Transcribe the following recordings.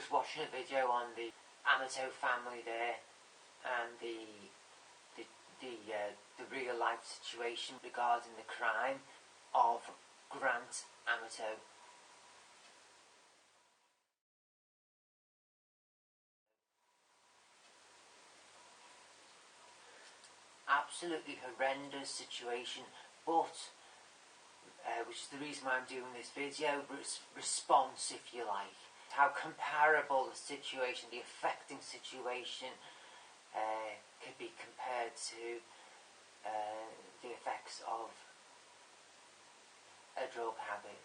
was watching a video on the Amato family there, and the real life situation regarding the crime of Grant Amato. Absolutely horrendous situation, but which is the reason why I'm doing this video, response, if you like. How comparable the situation, the affecting situation, could be compared to the effects of a drug habit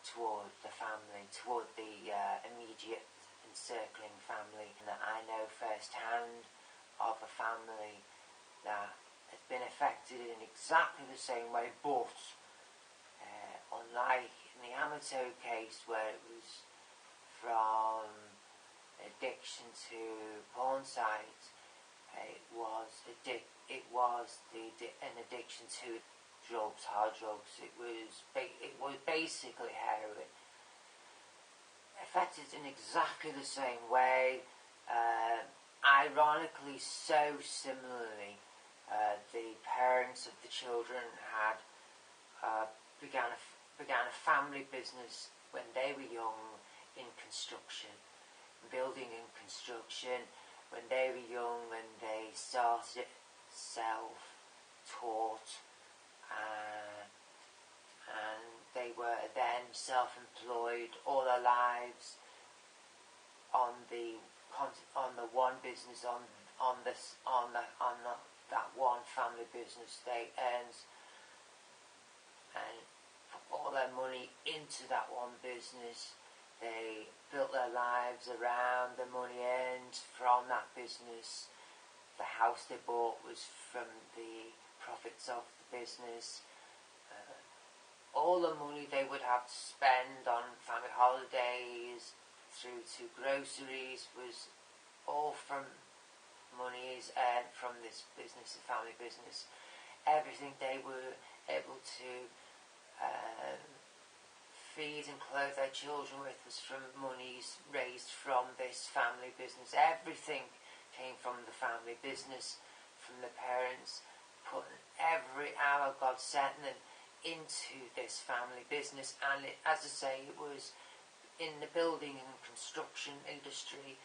toward the family, toward the immediate encircling family. And that I know firsthand of a family that has been affected in exactly the same way, but unlike in the Amato case, where it was from addiction to porn sites, it was an addiction to drugs, hard drugs. It was basically heroin. Affected in exactly the same way. Ironically, so similarly, the parents of the children had began a family business when they were young in construction, building and construction. When they were young, when they started self-taught, and they were then self-employed all their lives on the one business, that one family business. They earned and put all their money into that one business. They built their lives around the money earned from that business. The house they bought was from the profits of the business. All the money they would have to spend on family holidays through to groceries was all from monies earned from this business, the family business. Everything they were able to feed and clothe their children with was from monies raised from this family business. Everything came from the family business, from the parents putting every hour God sent them into this family business. And as I say, it was in the building and construction industry.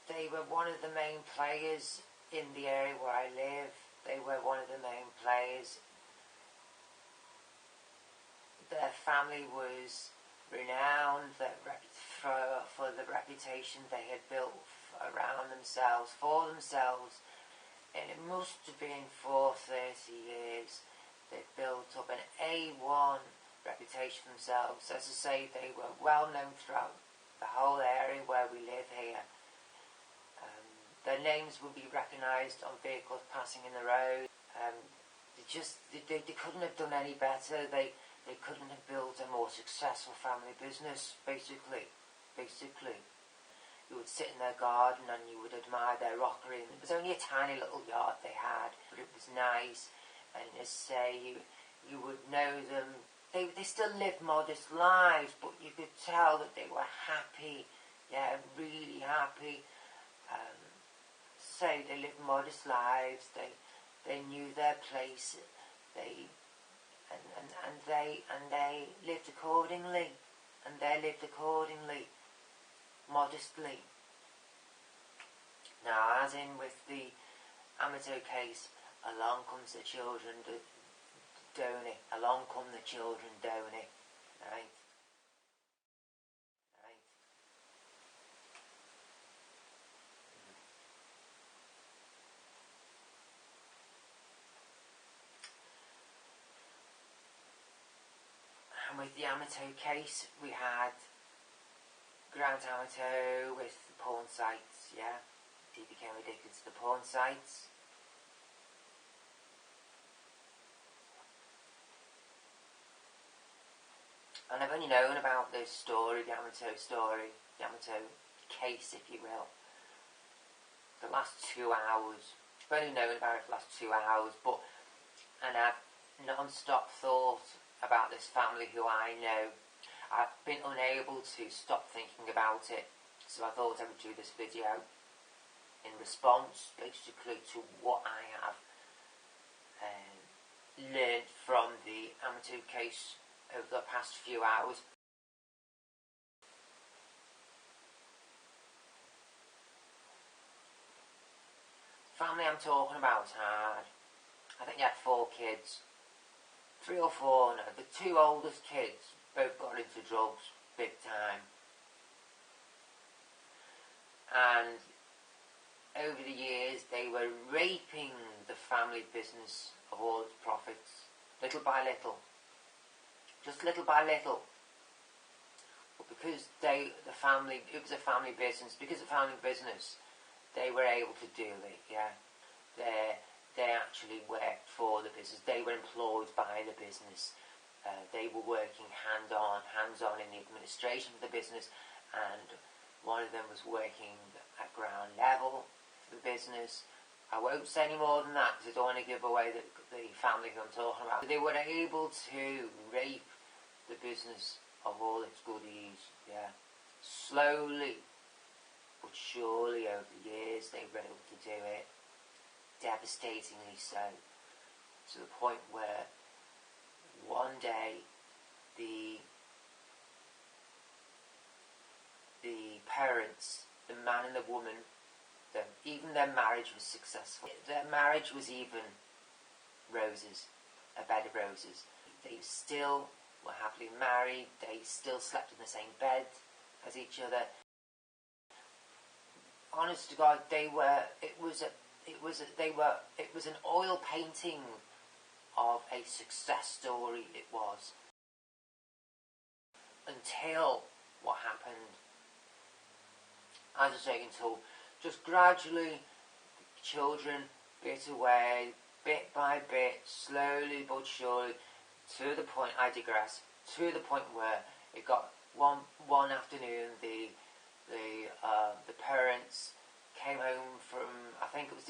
They were one of the main players in the area where I live. They were one of the main players. Their family was renowned for the reputation they had built around themselves, for themselves. And it must have been for 30 years they built up an A1 reputation for themselves. As I say, they were well known throughout the whole area where we live here. Their names would be recognised on vehicles passing in the road. They couldn't have done any better. They couldn't have built a more successful family business, basically. You would sit in their garden and you would admire their rockery. It was only a tiny little yard they had, but it was nice. And as I say, you would know them. They still lived modest lives, but you could tell that they were happy. Yeah, really happy. They lived modest lives. They knew their place. They lived accordingly. Modestly. Now, as in with the Amato case, along comes the children doing it. Along come the children doing it. Right? And with the Amato case, we had Grant Amato with the porn sites, yeah. He became addicted to the porn sites. And I've only known about this story, the Amato story, the Amato case, if you will, the last 2 hours. I've only known about it for the last 2 hours, and I've non-stop thought about this family who I know. I've been unable to stop thinking about it, so I thought I would do this video in response basically to what I have learned from the Amato case over the past few hours. The family I'm talking about had, I think they had 4 kids. 3 or 4 now. The 2 oldest kids both got into drugs big time. And over the years they were raping the family business of all its profits, little by little. Just little by little. But because it was a family business, they were able to do it, yeah. They actually worked for the business. They were employed by the business. They were working hands-on in the administration of the business, and one of them was working at ground level for the business. I won't say any more than that because I don't want to give away the family who I'm talking about. They were able to rape the business of all its goodies, yeah. Slowly but surely over the years they were able to do it. Devastatingly so, to the point where one day the parents, the man and the woman, even their marriage was successful. Their marriage was even roses, a bed of roses. They still were happily married. They still slept in the same bed as each other. Honest to God, it was an oil painting of a success story. It was, until what happened. As I say, until just gradually the children bit away, bit by bit, slowly but surely, to the point, I digress, to the point where it got one afternoon the parents came home from, I think it was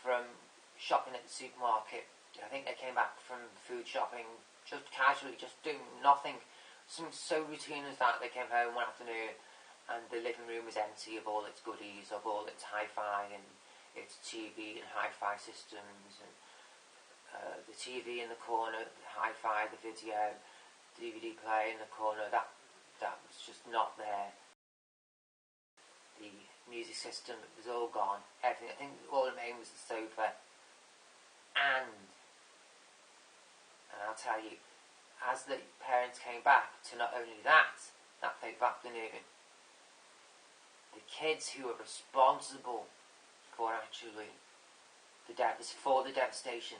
from shopping at the supermarket. I think they came back from food shopping, just casually, just doing nothing, something so routine as that. They came home one afternoon and the living room was empty of all its goodies, of all its hi-fi and its TV and hi-fi systems, and the TV in the corner, the hi-fi, the video, DVD player in the corner, that was just not there. The music system, it was all gone. Everything, I think all that remained was the sofa. And I'll tell you, as the parents came back to not only that fateful afternoon, the kids who were responsible for actually the devastation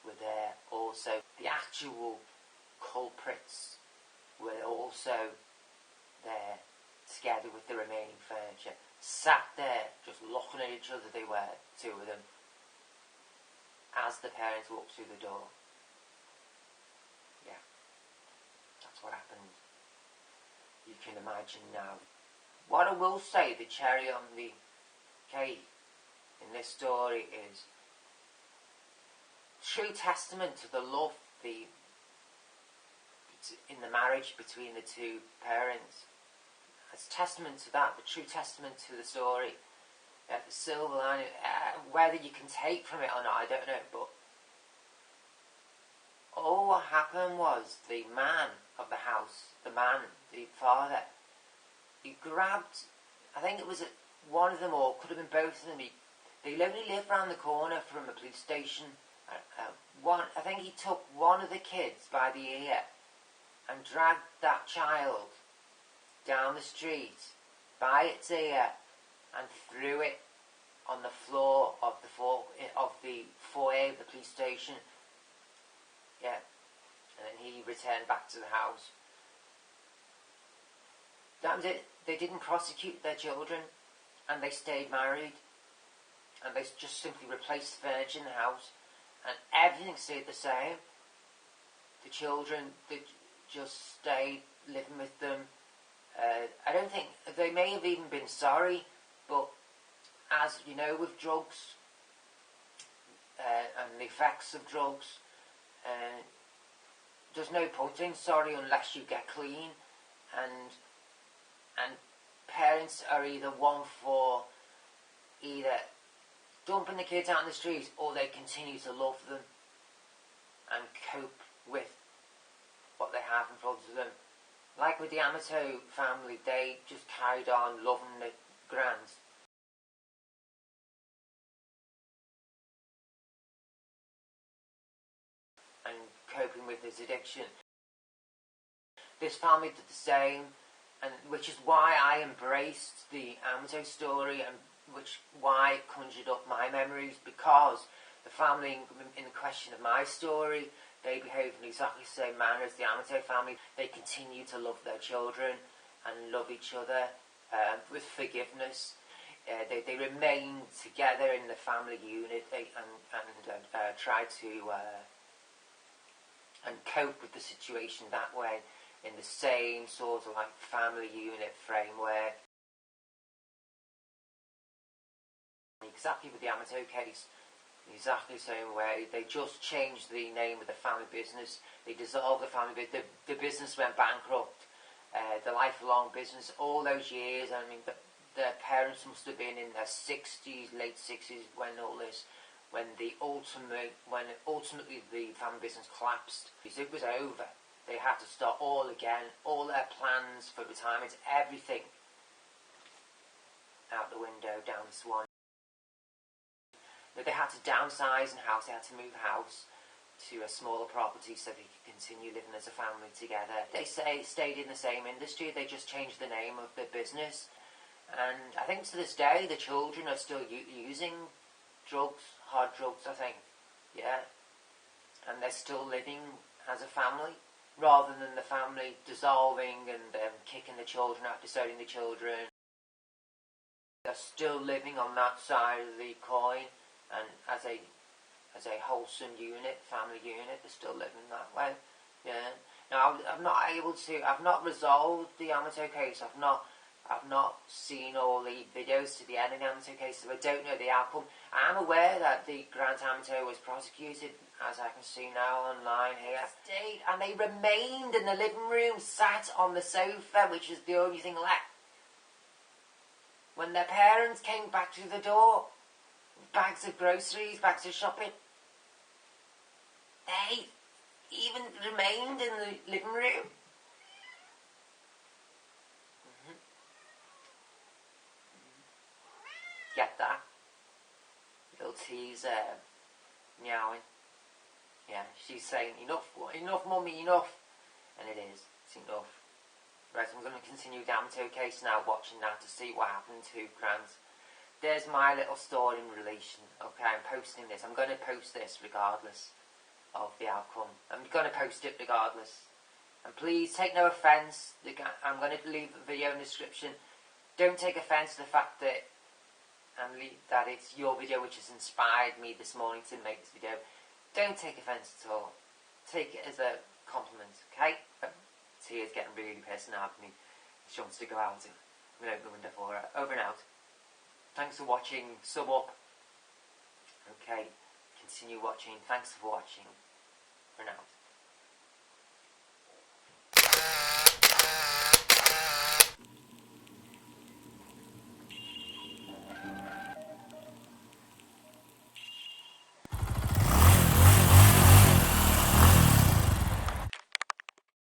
were there also. The actual culprits were also there, together with the remaining furniture, sat there just looking at each other. They were, 2 of them, as the parents walked through the door. Yeah, that's what happened. You can imagine now. What I will say, the cherry on the cake in this story is true testament to the love in the marriage between the 2 parents. It's testament to that, the true testament to the story. The silver lining, whether you can take from it or not, I don't know, but all what happened was the man of the house, the father, he grabbed, I think it was one of them, or could have been both of them. They only lived round the corner from a police station. I think he took one of the kids by the ear and dragged that child down the street by its ear and threw it on the floor of the foyer of the police station. Yeah, and then he returned back to the house. That was it. They didn't prosecute their children, and they stayed married, and they just simply replaced the furniture in the house, and everything stayed the same. The children, they just stayed living with them. I don't think, they may have even been sorry, but as you know, with drugs and the effects of drugs, there's no point in sorry unless you get clean, and parents are either one for either dumping the kids out in the streets, or they continue to love them and cope with what they have in front of them. Like with the Amato family, they just carried on loving the Grants. And coping with his addiction. This family did the same, and which is why I embraced the Amato story, and why it conjured up my memories, because the family in question of my story, they behave in exactly the same manner as the Amato family. They continue to love their children and love each other with forgiveness. They remain together in the family unit and try to and cope with the situation that way, in the same sort of like family unit framework. Exactly with the Amato case, exactly the same way. They just changed the name of the family business. They dissolved the family business. The business went bankrupt. The lifelong business, all those years. I mean, their parents must have been in their 60s, late 60s, when ultimately the family business collapsed. It was over. They had to start all again. All their plans for retirement, everything, out the window, down the swan. They had to downsize in house. They had to move house to a smaller property so they could continue living as a family together. They stayed in the same industry. They just changed the name of the business. And I think to this day the children are still using drugs, hard drugs, I think. Yeah. And they're still living as a family, rather than the family dissolving and kicking the children out, disowning the children. They're still living on that side of the coin, and as a wholesome unit, family unit, they're still living that way. Yeah. Now I've not resolved the Amato case. I've not seen all the videos to the end of the Amato case, so I don't know the outcome. I am aware that the Grant Amato was prosecuted, as I can see now online here. Stayed, and they remained in the living room, sat on the sofa, which is the only thing left. When their parents came back to the door, bags of groceries, bags of shopping, they even remained in the living room. Get that? Little T's meowing. Yeah, she's saying, enough, mummy, enough. And it is. It's enough. Right, I'm going to continue the Amato case now, watching that to see what happened to Grant. There's my little story in relation. Okay, I'm posting this. I'm going to post this regardless of the outcome. I'm going to post it regardless. And please take no offence. I'm going to leave the video in the description. Don't take offence to the fact that it's your video which has inspired me this morning to make this video. Don't take offence at all. Take it as a compliment, okay? Tia's getting really pissed now at me. She wants to go out. I'm going to open the window for her. Over and out. Thanks for watching. Sub up. Okay. Continue watching. Thanks for watching. For now.